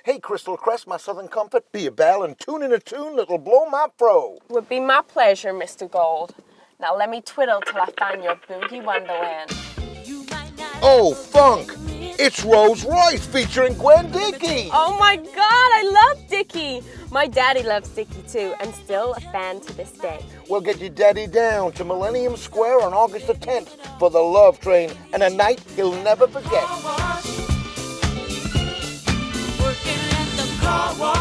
Hey, Crystal Crest, my southern comfort, be a bell and tune in a tune that'll blow my fro. Would be my pleasure, Mr. Gold. Now let me twiddle till I find your boogie wonderland. Oh, funk! It's Rolls Royce featuring Gwen Dickey. Oh my God, I love Dickie. My daddy loves Dickie too, and still a fan to this day. We'll get your daddy down to Millennium Square on August the 10th for the Love Train and a night he'll never forget. Working at the car wash.